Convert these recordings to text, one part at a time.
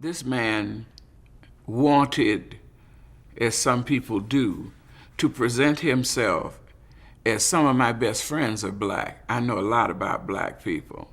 This man wanted, as some people do, to present himself as some of my best friends are black. I know a lot about black people,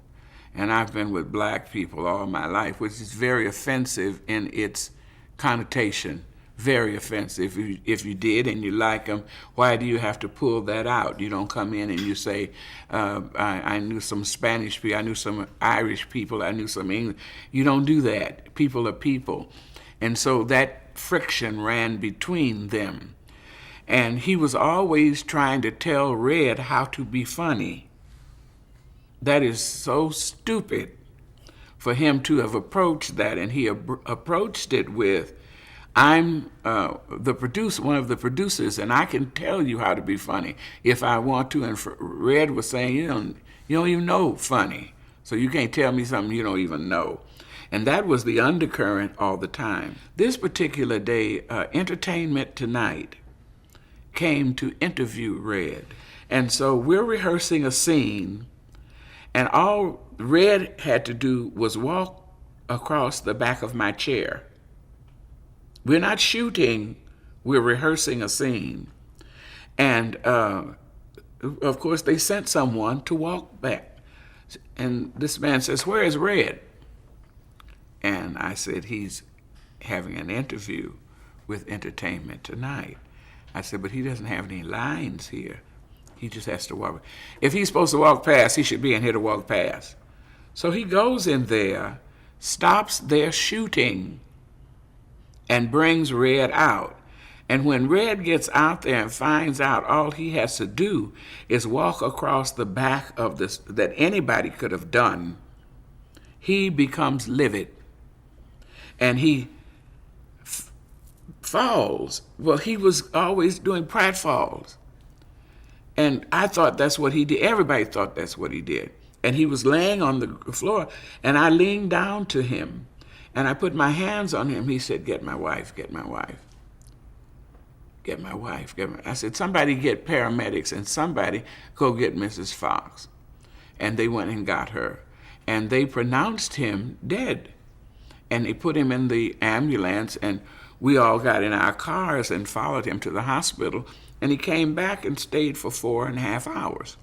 and I've been with black people all my life, which is very offensive in its connotation. Very offensive. If you did and you like them, why do you have to pull that out? You don't come in and you say, I knew some Spanish people, I knew some Irish people, I knew some English. You don't do that. People are people. And so that friction ran between them. And he was always trying to tell Red how to be funny. That is so stupid for him to have approached that. And he approached it with, I'm one of the producers, and I can tell you how to be funny if I want to. And Red was saying, you don't even know funny, so you can't tell me something you don't even know. And that was the undercurrent all the time. This particular day, Entertainment Tonight came to interview Red. And so we're rehearsing a scene, and all Red had to do was walk across the back of my chair. We're not shooting, we're rehearsing a scene. And of course, they sent someone to walk back. And this man says, "Where is Red?" And I said, "He's having an interview with Entertainment Tonight." I said, "But he doesn't have any lines here. He just has to walk. If he's supposed to walk past, he should be in here to walk past." So he goes in there, stops their shooting, and brings Red out. And when Red gets out there and finds out all he has to do is walk across the back of this that anybody could have done, he becomes livid. And he falls. Well, he was always doing pratfalls. And I thought that's what he did. Everybody thought that's what he did. And he was laying on the floor, and I leaned down to him, and I put my hands on him. He said, "Get my wife, get my wife. Get my wife, get my..." I said, "Somebody get paramedics, and somebody go get Mrs. Fox." And they went and got her. And they pronounced him dead. And they put him in the ambulance, and we all got in our cars and followed him to the hospital. And he came back and stayed for 4.5 hours.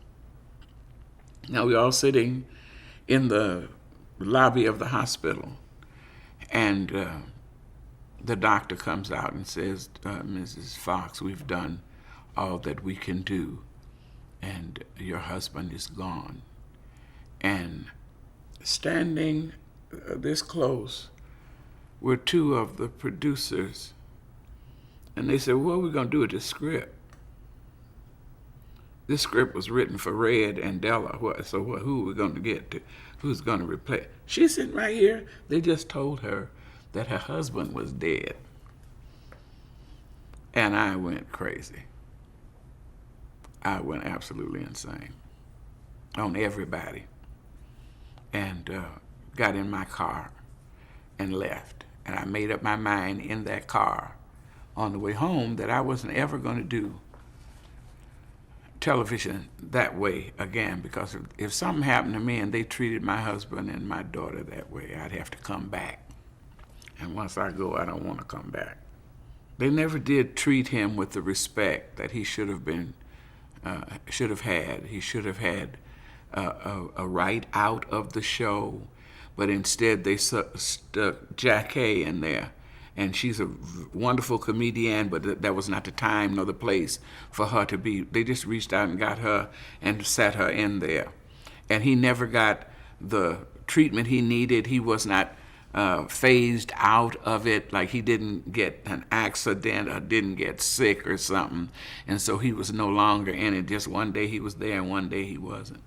Now we're all sitting in the lobby of the hospital. And the doctor comes out and says, "Mrs. Fox, we've done all that we can do, and your husband is gone." And standing this close were two of the producers. And they said, "What are we going to do with this script?" This script was written for Red and Della. So who are we going to get to? Who's going to replace? She's sitting right here. They just told her that her husband was dead. And I went crazy. I went absolutely insane on everybody. And got in my car and left. And I made up my mind in that car on the way home that I wasn't ever going to do television that way again, because if something happened to me and they treated my husband and my daughter that way, I'd have to come back. And once I go, I don't want to come back. They never did treat him with the respect that he should have been, should have had. He should have had a right out of the show, but instead they stuck Jackie in there. And she's a wonderful comedian, but that was not the time nor the place for her to be. They just reached out and got her and sat her in there. And he never got the treatment he needed. He was not phased out of it, like he didn't get an accident or didn't get sick or something. And so he was no longer in it. Just one day he was there and one day he wasn't.